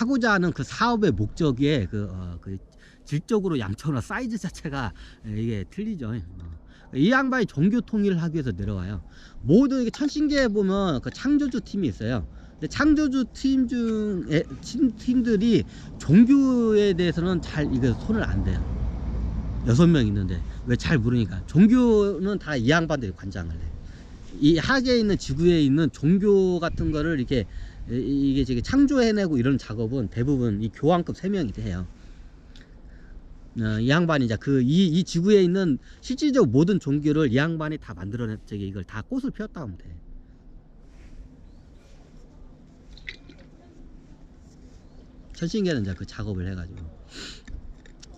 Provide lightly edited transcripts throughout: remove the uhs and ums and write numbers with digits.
하고자 하는 그 사업의 목적에 그 질적으로 양처나 사이즈 자체가 이게 틀리죠. 이 양반이 종교 통일을 하기 위해서 내려와요. 모든 이게 천신계에 보면 그 창조주 팀이 있어요. 근데 창조주 팀 중에 팀들이 종교에 대해서는 잘 이거 손을 안 대요. 6명 있는데 왜 잘 모르니까. 종교는 다 이 양반들이 관장을 해. 이 하계에 있는 지구에 있는 종교 같은 거를 이렇게 이게 저기 창조해내고 이런 작업은 대부분 이 교황급 3명이 해요. 이 양반이 이제 이 지구에 있는 실질적 모든 종교를 이 양반이 다 만들어낸 저기 이걸 다 꽃을 피웠다 하면 돼. 천신계는 이제 그 작업을 해가지고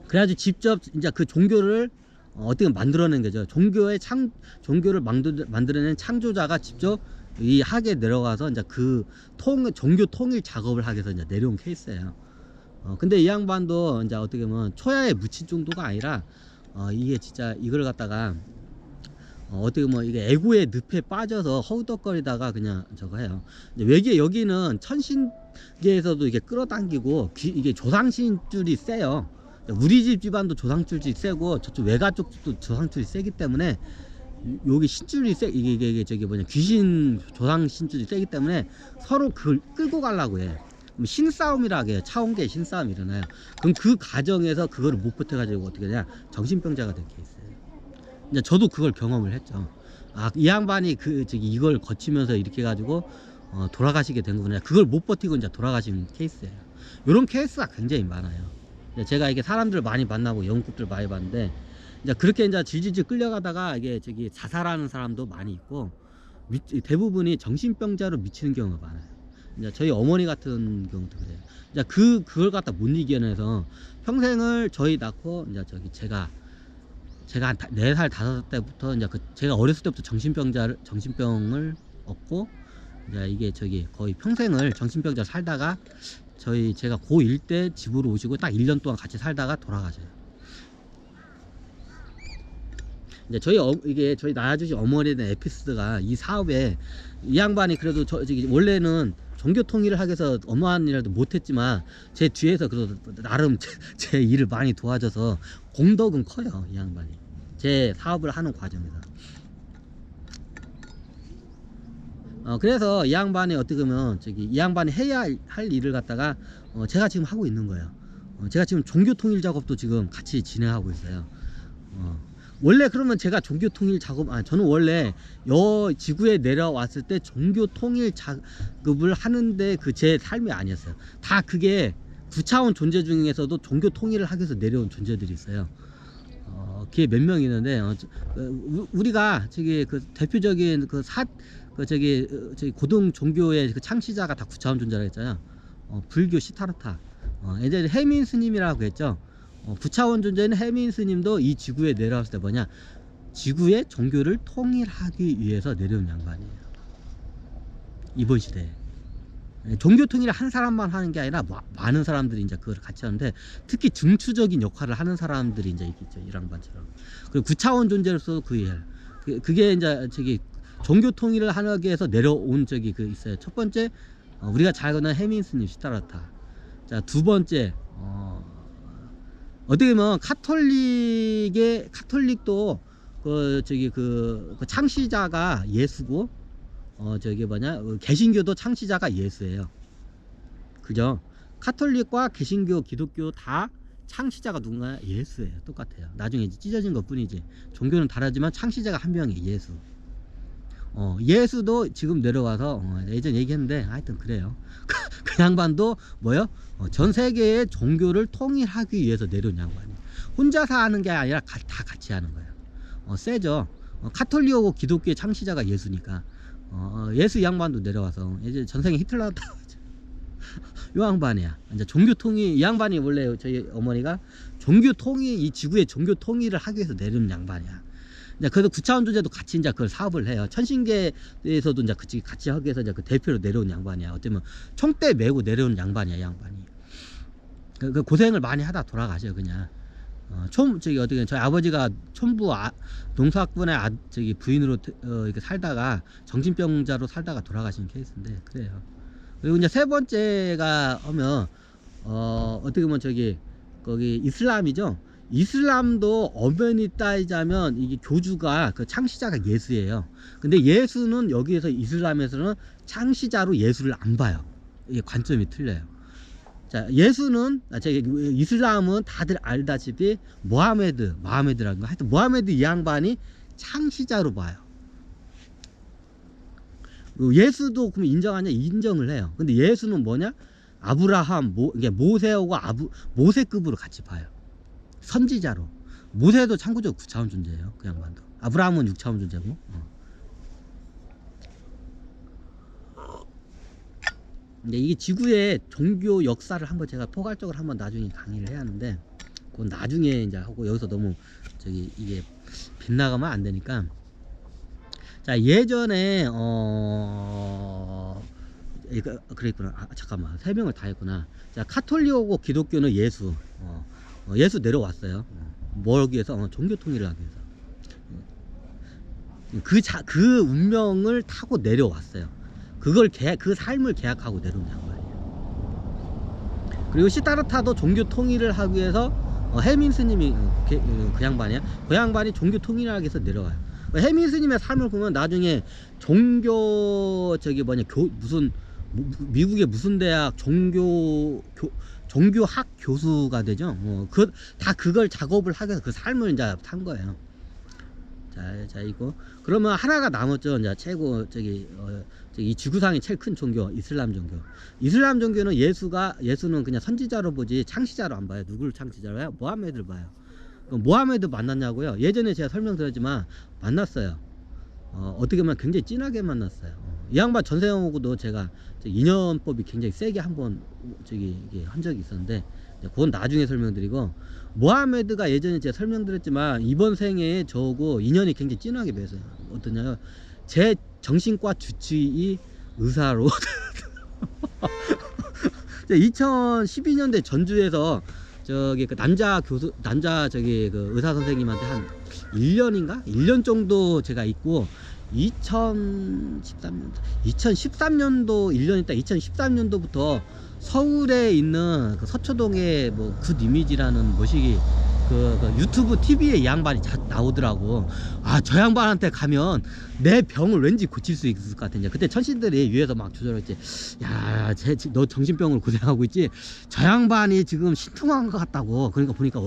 그래가지고 직접 이제 그 종교를 어떻게 만들어낸 거죠. 종교를 만들어낸 창조자가 직접 이 학에 내려가서 이제 그 종교 통일 작업을 하기 위해서 이제 내려온 케이스예요. 근데 이 양반도 이제 어떻게 보면 초야에 묻힌 정도가 아니라 이게 진짜 이걸 갖다가 어떻게 보면 이게 애고의 늪에 빠져서 허우덕거리다가 그냥 저거 해요. 외계 여기는 천신계에서도 이게 끌어당기고 이게 조상신줄이 세요. 우리 집 집안도 조상줄이 세고 저쪽 외가 쪽도 조상줄이 세기 때문에 여기 신줄이 이게 저기 뭐냐 귀신 조상 신줄이 세기 때문에 서로 그걸 끌고 가려고 해. 신싸움이라 해요. 차원계 신싸움이 일어나요. 그럼 그 과정에서 그거를 못 버텨가지고 어떻게 되냐 정신병자가 될 케이스예요. 이제 저도 그걸 경험을 했죠. 이 양반이 이걸 거치면서 이렇게 해가지고 돌아가시게 된 거구나. 그걸 못 버티고 이제 돌아가신 케이스예요. 이런 케이스가 굉장히 많아요. 제가 이게 사람들 많이 만나고 연극들 많이 봤는데 이제 그렇게 이제 질질질 끌려가다가 이게 저기 자살하는 사람도 많이 있고 대부분이 정신병자로 미치는 경우가 많아요. 이제 저희 어머니 같은 경우도 그래요. 이제 그걸 갖다 못 이겨내서 평생을 저희 낳고 이제 제가 한 4살 5살 때부터 이제 제가 어렸을 때부터 정신병을 얻고 이제 이게 거의 평생을 정신병자 살다가 제가 고1 때 집으로 오시고 딱 1년 동안 같이 살다가 돌아가셔요. 이제 저희 낳아주신 어머니에 대한 에피소드가 이 사업에 이 양반이 그래도 원래는 종교 통일을 하기 위해서 어마한 일도 못했지만 제 뒤에서 그래도 나름 제 일을 많이 도와줘서 공덕은 커요. 이 양반이 제 사업을 하는 과정에서. 그래서 이 양반이 어떻게 보면 이 양반이 해야 할 일을 갖다가 제가 지금 하고 있는 거예요. 제가 지금 종교 통일 작업도 지금 같이 진행하고 있어요. 원래 그러면 제가 종교 통일 작업 저는 원래 지구에 내려왔을 때 종교 통일 작업을 하는데 제 삶이 아니었어요. 다 그게 9차원 존재 중에서도 종교 통일을 하기 위해서 내려온 존재들이 있어요. 그게 몇 명 있는데 우리가 대표적인 고등 종교의 창시자가 다 9차원 존재라고 했잖아요. 불교 시타르타, 이제 해민 스님이라고 했죠. 9차원 존재는 해민 스님도 이 지구에 내려왔을 때 뭐냐, 지구의 종교를 통일하기 위해서 내려온 양반이에요. 이번 시대에 종교 통일을 한 사람만 하는 게 아니라 많은 사람들이 이제 그걸 같이 하는데, 특히 중추적인 역할을 하는 사람들이 이제 있겠죠, 이 양반처럼. 그리고 9차원 존재로서 그게 이제 종교 통일을 하기 위해서 내려온 있어요. 첫 번째, 우리가 잘 아는 해민 스님 시타르타. 자, 두 번째, 어떻게 보면 카톨릭도 그 창시자가 예수고, 개신교도 창시자가 예수예요. 그죠? 카톨릭과 개신교, 기독교 다 창시자가 누군가? 예수예요. 똑같아요. 나중에 이제 찢어진 것 뿐이지. 종교는 다르지만 창시자가 한 명이 예수. 예수도 지금 내려와서 예전 얘기했는데 하여튼 그래요. 그 양반도 전 세계의 종교를 통일하기 위해서 내려온 양반이에요. 혼자서 하는 게 아니라 다 같이 하는 거예요. 세죠. 카톨릭하고 기독교의 창시자가 예수니까. 예수 양반도 내려와서 이제 전생에 히틀러다. 이 양반이야. 이제 종교 통일, 이 양반이 원래 저희 어머니가 이 지구의 종교 통일을 하기 위해서 내려온 양반이야. 그래서 9차원 존재도 같이 이제 그걸 사업을 해요. 천신계에서도 이제 같이 하기 위해서 이제 그 대표로 내려온 양반이야. 어쩌면 총대 메고 내려온 양반이야, 양반이. 그 고생을 많이 하다 돌아가셔요, 그냥. 저희 아버지가 촌부 농사꾼의 부인으로 이렇게 살다가 정신병자로 살다가 돌아가신 케이스인데, 그래요. 그리고 이제 세 번째가 하면 어떻게 보면 저기 거기 이슬람이죠. 이슬람도 엄연히 따지자면 이게 교주가 그 창시자가 예수예요. 근데 예수는 여기에서 이슬람에서는 창시자로 예수를 안 봐요. 이게 관점이 틀려요. 자, 예수는 이슬람은 다들 알다시피 모하메드라는 거. 하여튼 모하메드 이 양반이 창시자로 봐요. 예수도 그럼 인정하냐? 인정을 해요. 근데 예수는 뭐냐? 아브라함, 모세하고 모세급으로 같이 봐요. 선지자로. 모세도 참고적으로 9차원 존재예요. 그 양반도. 아브라함은 6차원 존재고. 근데 이게 지구의 종교 역사를 한번 제가 포괄적으로 한번 나중에 강의를 해야 하는데, 그건 나중에 이제 하고, 여기서 너무 이게 빗나가면 안 되니까. 자, 예전에 그랬구나. 잠깐만, 설명을 다 했구나. 자, 카톨릭하고 기독교는 예수 내려왔어요. 뭘 하기 위해서? 종교 통일을 하기 위해서. 그 운명을 타고 내려왔어요. 그 삶을 계약하고 내려온 양반이에요. 그리고 시타르타도 종교 통일을 하기 위해서 해민 스님이 그 양반이야. 그 양반이 종교 통일을 하기 위해서 내려와요. 해민 스님의 삶을 보면 나중에 미국의 무슨 대학 종교학 교수가 되죠. 다 그걸 작업을 하기 위해서 그 삶을 이제 산 거예요. 자, 이거 그러면 하나가 남았죠. 이제 최고 이 지구상의 제일 큰 종교 이슬람 종교. 이슬람 종교는 예수는 그냥 선지자로 보지 창시자로 안 봐요. 누구를 창시자로 해요? 모하메드를 봐요. 모하메드 만났냐고요? 예전에 제가 설명드렸지만 만났어요. 어떻게 보면 굉장히 진하게 만났어요. 이 양반 전세영하고도 제가 인연법이 굉장히 세게 한번 이게 한 적이 있었는데, 그건 나중에 설명드리고, 모하메드가 예전에 제가 설명드렸지만 이번 생에 저하고 인연이 굉장히 진하게 맺어요. 어떠냐요? 제 정신과 주치의 의사로 2012년대 전주에서 그 남자 그 의사 선생님한테 한 1년인가? 1년 정도 제가 있고, 2013년도 1년 있다. 2013년도부터 서울에 있는 그 서초동에 굿 이미지라는 모시기 그 유튜브 TV에 이 양반이 나오더라고. 저 양반한테 가면 내 병을 왠지 고칠 수 있을 것 같아. 그때 천신들이 위에서 막 조절했지. 야, 너 정신병으로 고생하고 있지? 저 양반이 지금 신통한 것 같다고. 그러니까 보니까,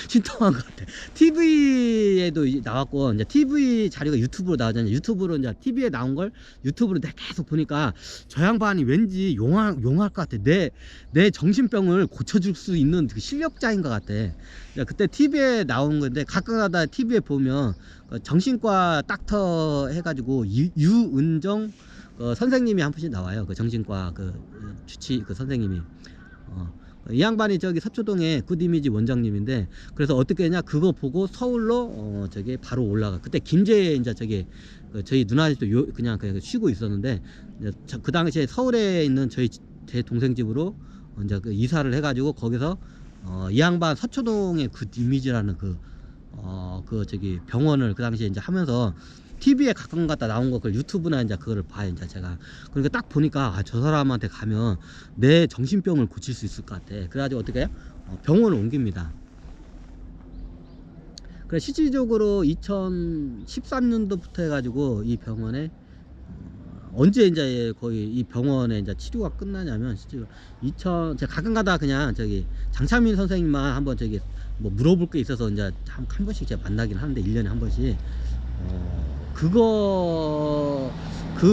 신통한 것 같아. TV에도 나왔고, 이제 TV 자료가 유튜브로 나오잖아요. 유튜브로 이제 TV에 나온 걸 유튜브로 내가 계속 보니까 저 양반이 왠지 용할 것 같아. 내 정신병을 고쳐줄 수 있는 그 실력자인 것 같아. 그때 TV에 나온 건데, 가끔가다 TV에 보면 정신과 닥터 해가지고 유은정 선생님이 한 분씩 나와요. 그 정신과 주치 선생님이. 이 양반이 서초동에 굿이미지 원장님인데, 그래서 어떻게 했냐, 그거 보고 서울로 바로 올라가. 그때 김제에 이제 저희 누나들도 그냥 쉬고 있었는데, 그 당시에 서울에 있는 제 동생 집으로 이제 이사를 해가지고, 거기서 이 양반 서초동의 굿이미지라는 병원을 그 당시에 이제 하면서 TV에 가끔 갔다 나온 거, 그걸 유튜브나 이제 그거를 봐요, 이제 제가. 그러니까 딱 보니까, 저 사람한테 가면 내 정신병을 고칠 수 있을 것 같아. 그래가지고 어떻게 해요? 병원을 옮깁니다. 그래, 실질적으로 2013년도부터 해가지고 이 병원에, 언제 이제 거의 이 병원에 이제 치료가 끝나냐면, 실제로 제가 가끔 가다 그냥 장창민 선생님만 한번 물어볼 게 있어서 이제 한 번씩 제가 만나긴 하는데, 1년에 한 번씩. 그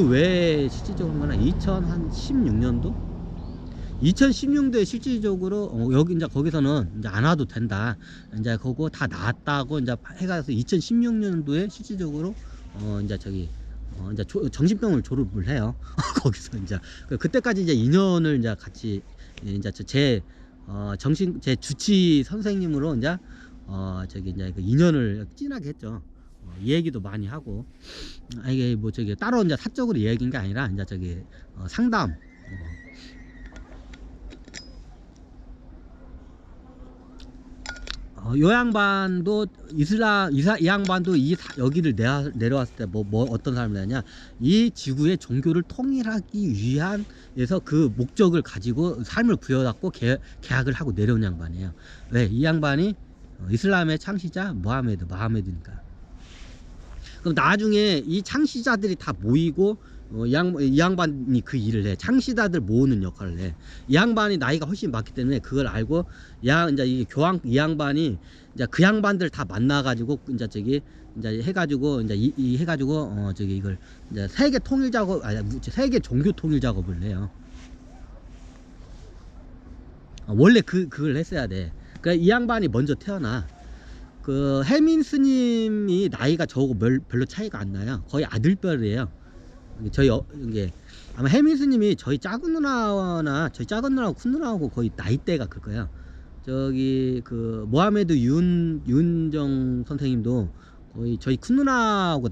외에 실질적으로 뭐나 2016년도에 실질적으로 여기 이제 거기서는 이제 안 와도 된다. 이제 그거 다 나았다고 이제 해가서 2016년도에 실질적으로 이제 이제 정신병을 졸업을 해요. 거기서 이제 그때까지 이제 2년을 이제 같이 이제 제 주치 선생님으로 이제 이제 2년을 진하게 했죠. 이 얘기도 많이 하고, 이게 따로 이제 사적으로 얘기인 게 아니라 이제 상담. 요 양반도 이 양반도 여기를 내려왔을 때 뭐 어떤 사람을 하냐, 이 지구의 종교를 통일하기 위한 에서 그 목적을 가지고 삶을 부여잡고 계약을 하고 내려온 양반이에요. 왜? 이 양반이 이슬람의 창시자 모하메드니까. 그럼 나중에 이 창시자들이 다 모이고 이 양반이 그 일을 해. 창시자들 모으는 역할을 해. 이 양반이 나이가 훨씬 많기 때문에 그걸 알고 이제 이 양반이 이제 그 양반들 다 만나가지고 이제 이제 해가지고 이제 해가지고 이걸 이제 세계 통일 작업, 세계 종교 통일 작업을 해요. 원래 그걸 했어야 돼. 그러니까 이 양반이 먼저 태어나. 그 해민 스님이 나이가 저하고 별로 차이가 안 나요. 거의 아들뻘이에요. 이게 아마 해민 스님이 저희 작은 누나하고 큰 누나하고 거의 나이대가 그럴 거예요. 그 모하메드 윤정 선생님도 거의 저희 큰 누나하고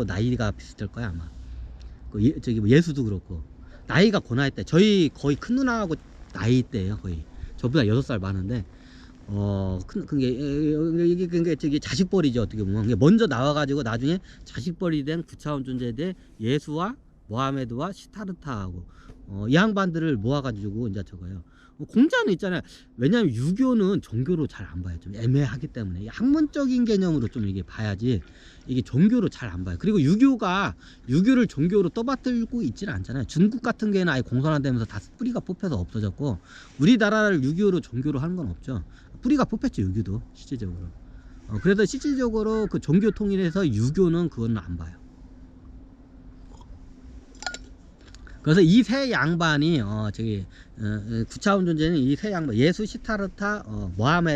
나이가 비슷할 거야 아마. 예수도 그렇고 나이가 그 나이 때 저희 거의 큰 누나하고 나이대예요. 거의 저보다 6살 많은데 이게 자식벌이죠. 어떻게 보면 먼저 나와가지고 나중에 자식벌이 된 9차원 존재대 예수와 모하메드와 시타르타하고 이 양반들을 모아가지고 이제 저거요. 공자는 있잖아요. 왜냐하면 유교는 종교로 잘 안 봐요. 좀 애매하기 때문에 학문적인 개념으로 좀 이게 봐야지 이게 종교로 잘 안 봐요. 그리고 유교를 종교로 떠받들고 있지는 않잖아요. 중국 같은 경우는 아예 공산화되면서 다 뿌리가 뽑혀서 없어졌고 우리나라를 유교로 종교로 하는 건 없죠. 뿌리가 뽑혔죠. 유교도 실질적으로. 그래서 실질적으로 그 종교 통일에서 유교는 그건 안 봐요. 그래서 이 세 양반이 9차원 존재는 이 세 양반 예수, 시타르타, 모하메드